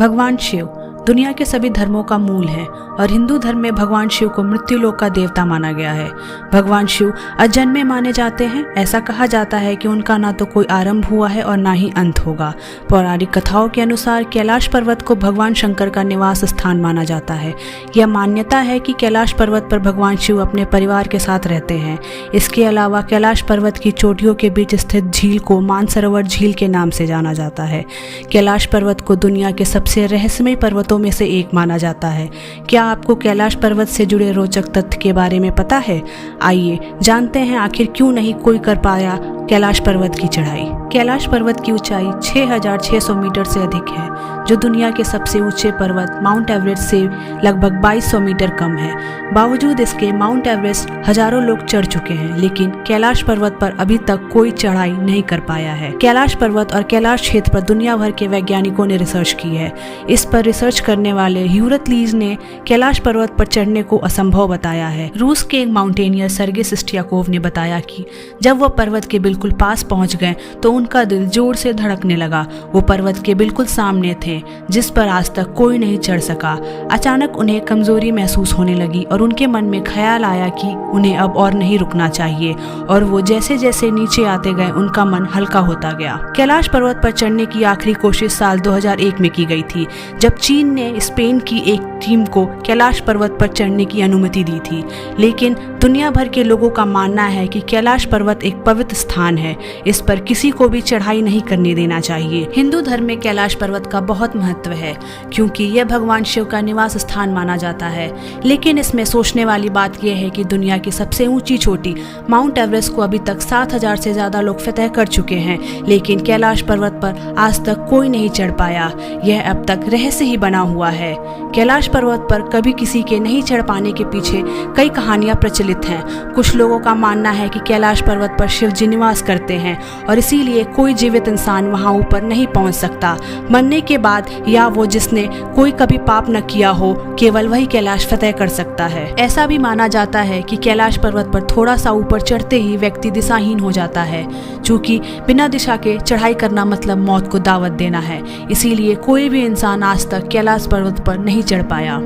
भगवान शिव दुनिया के सभी धर्मों का मूल है और हिंदू धर्म में भगवान शिव को मृत्युलोक का देवता माना गया है। भगवान शिव अजन्मे माने जाते हैं। ऐसा कहा जाता है कि उनका ना तो कोई आरंभ हुआ है और ना ही अंत होगा। पौराणिक कथाओं के अनुसार कैलाश पर्वत को भगवान शंकर का निवास स्थान माना जाता है। यह मान्यता है कि कैलाश पर्वत पर भगवान शिव अपने परिवार के साथ रहते हैं। इसके अलावा कैलाश पर्वत की चोटियों के बीच स्थित झील को मानसरोवर झील के नाम से जाना जाता है। कैलाश पर्वत को दुनिया के सबसे रहस्यमय पर्वतों में से एक माना जाता है। क्या आपको कैलाश पर्वत से जुड़े रोचक तथ्य के बारे में पता है? आइए जानते हैं आखिर क्यों नहीं कोई कर पाया कैलाश पर्वत की चढ़ाई। कैलाश पर्वत की ऊंचाई 6,600 मीटर से अधिक है, जो दुनिया के सबसे ऊंचे पर्वत माउंट एवरेस्ट से लगभग 2200 मीटर कम है। बावजूद इसके माउंट एवरेस्ट हजारों लोग चढ़ चुके हैं, लेकिन कैलाश पर्वत पर अभी तक कोई चढ़ाई नहीं कर पाया है। कैलाश पर्वत और कैलाश क्षेत्र पर दुनिया भर के वैज्ञानिकों ने रिसर्च की है। इस पर रिसर्च करने वाले ह्यूरतलीज ने कैलाश पर्वत पर चढ़ने को असंभव बताया है। रूस के एक माउंटेनियर सर्गे सिस्टियाकोव ने बताया कि जब वह पर्वत के बिल्कुल पास पहुंच गए तो उनका दिल जोर से धड़कने लगा। वो पर्वत के बिल्कुल सामने थे, जिस पर आज तक कोई नहीं चढ़ सका। अचानक उन्हें कमजोरी महसूस होने लगी और उनके मन में ख्याल आया कि उन्हें अब और नहीं रुकना चाहिए, और वो जैसे जैसे नीचे आते गए उनका मन हल्का होता गया। कैलाश पर्वत पर चढ़ने की आखिरी कोशिश साल 2001 में की गई थी, जब चीन ने स्पेन की एक टीम को कैलाश पर्वत पर चढ़ने की अनुमति दी थी। लेकिन दुनिया भर के लोगों का मानना है कि कैलाश पर्वत एक पवित्र स्थान है। इस पर किसी को भी चढ़ाई नहीं करने देना चाहिए। हिंदू धर्म में कैलाश पर्वत का बहुत महत्व है, क्योंकि यह भगवान शिव का निवास स्थान माना जाता है। लेकिन इसमें सोचने वाली बात यह है कि दुनिया की सबसे ऊंची चोटी माउंट एवरेस्ट को अभी तक 7,000 से ज्यादा लोग फतह कर चुके हैं, लेकिन कैलाश पर्वत पर आज तक कोई नहीं चढ़ पाया। यह अब तक रहस्य ही बना हुआ है। कैलाश पर्वत पर कभी किसी के नहीं चढ़ पाने के पीछे कई कहानियां प्रचलित हैं। कुछ लोगों का मानना है कि कैलाश पर्वत पर शिव जी निवास करते हैं और इसीलिए कोई जीवित इंसान वहां ऊपर नहीं पहुंच सकता। मरने के बाद या वो जिसने कोई कभी पाप न किया हो, केवल वही कैलाश फतह कर सकता है। ऐसा भी माना जाता है कि कैलाश पर्वत पर थोड़ा सा ऊपर चढ़ते ही व्यक्ति दिशाहीन हो जाता है। चूंकि बिना दिशा के चढ़ाई करना मतलब मौत को दावत देना है, इसीलिए कोई भी इंसान आज तक कैलाश पर्वत पर नहीं चढ़ पाया।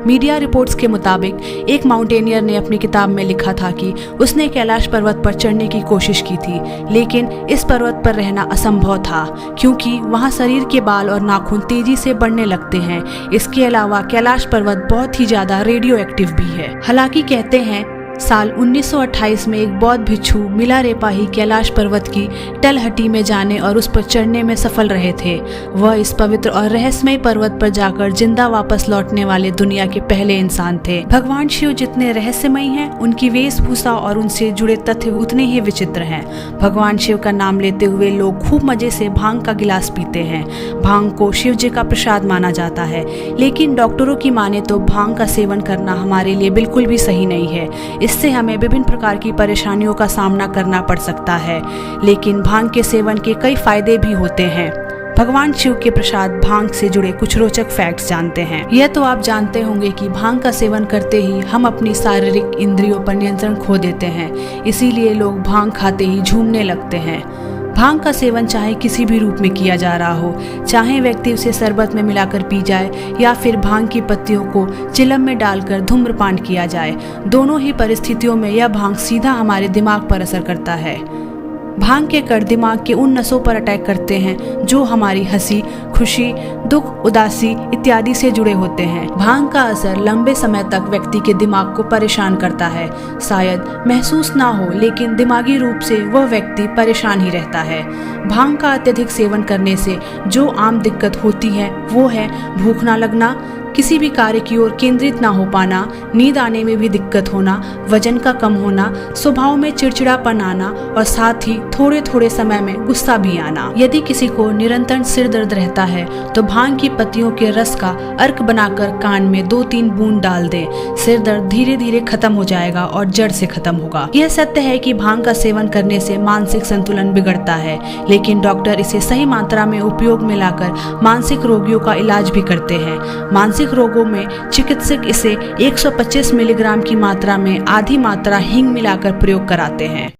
मीडिया रिपोर्ट्स के मुताबिक एक माउंटेनियर ने अपनी किताब में लिखा था कि उसने कैलाश पर्वत पर चढ़ने की कोशिश की थी, लेकिन इस पर्वत पर रहना असंभव था, क्योंकि वहां शरीर के बाल और नाखून तेजी से बढ़ने लगते हैं। इसके अलावा कैलाश पर्वत बहुत ही ज्यादा रेडियो एक्टिव भी है। हालांकि कहते हैं साल 1928 में एक बौद्ध भिक्षु मिलारेपा ही कैलाश पर्वत की तलहटी में जाने और उस पर चढ़ने में सफल रहे थे। वह इस पवित्र और रहस्यमय पर्वत पर जाकर जिंदा वापस लौटने वाले दुनिया के पहले इंसान थे। भगवान शिव जितने रहस्यमय हैं, उनकी वेशभूषा और उनसे जुड़े तथ्य उतने ही विचित्र हैं। भगवान शिव का नाम लेते हुए लोग खूब मजे से भांग का गिलास पीते हैं। भांग को शिव जी का प्रसाद माना जाता है, लेकिन डॉक्टरों की माने तो भांग का सेवन करना हमारे लिए बिल्कुल भी सही नहीं है। इससे हमें विभिन्न प्रकार की परेशानियों का सामना करना पड़ सकता है, लेकिन भांग के सेवन के कई फायदे भी होते हैं। भगवान शिव के प्रसाद भांग से जुड़े कुछ रोचक फैक्ट्स जानते हैं। यह तो आप जानते होंगे कि भांग का सेवन करते ही हम अपनी शारीरिक इंद्रियों पर नियंत्रण खो देते हैं, इसीलिए लोग भांग खाते ही झूमने लगते हैं। भांग का सेवन चाहे किसी भी रूप में किया जा रहा हो, चाहे व्यक्ति उसे शरबत में मिलाकर पी जाए या फिर भांग की पत्तियों को चिलम में डालकर धूम्रपान किया जाए, दोनों ही परिस्थितियों में यह भांग सीधा हमारे दिमाग पर असर करता है। भांग के कण दिमाग के उन नसों पर अटैक करते हैं जो हमारी हंसी, खुशी, दुख, उदासी इत्यादि से जुड़े होते हैं। भांग का असर लंबे समय तक व्यक्ति के दिमाग को परेशान करता है। शायद महसूस ना हो, लेकिन दिमागी रूप से वह व्यक्ति परेशान ही रहता है। भांग का अत्यधिक सेवन करने से जो आम दिक्कत होती है वो है भूख ना लगना, किसी भी कार्य की ओर केंद्रित ना हो पाना, नींद आने में भी दिक्कत होना, वजन का कम होना, स्वभाव में चिड़चिड़ापन आना और साथ ही थोड़े थोड़े समय में गुस्सा भी आना। यदि किसी को निरंतर सिर दर्द रहता है तो भांग की पत्तियों के रस का अर्क बनाकर कान में 2-3 बूंद डाल दें। सिर दर्द धीरे धीरे खत्म हो जाएगा और जड़ से खत्म होगा। यह सत्य है कि भांग का सेवन करने से मानसिक संतुलन बिगड़ता है, लेकिन डॉक्टर इसे सही मात्रा में उपयोग में लाकर मानसिक रोगियों का इलाज भी करते हैं। मानसिक रोगों में चिकित्सक इसे 125 मिलीग्राम की मात्रा में आधी मात्रा हींग मिलाकर प्रयोग कराते हैं।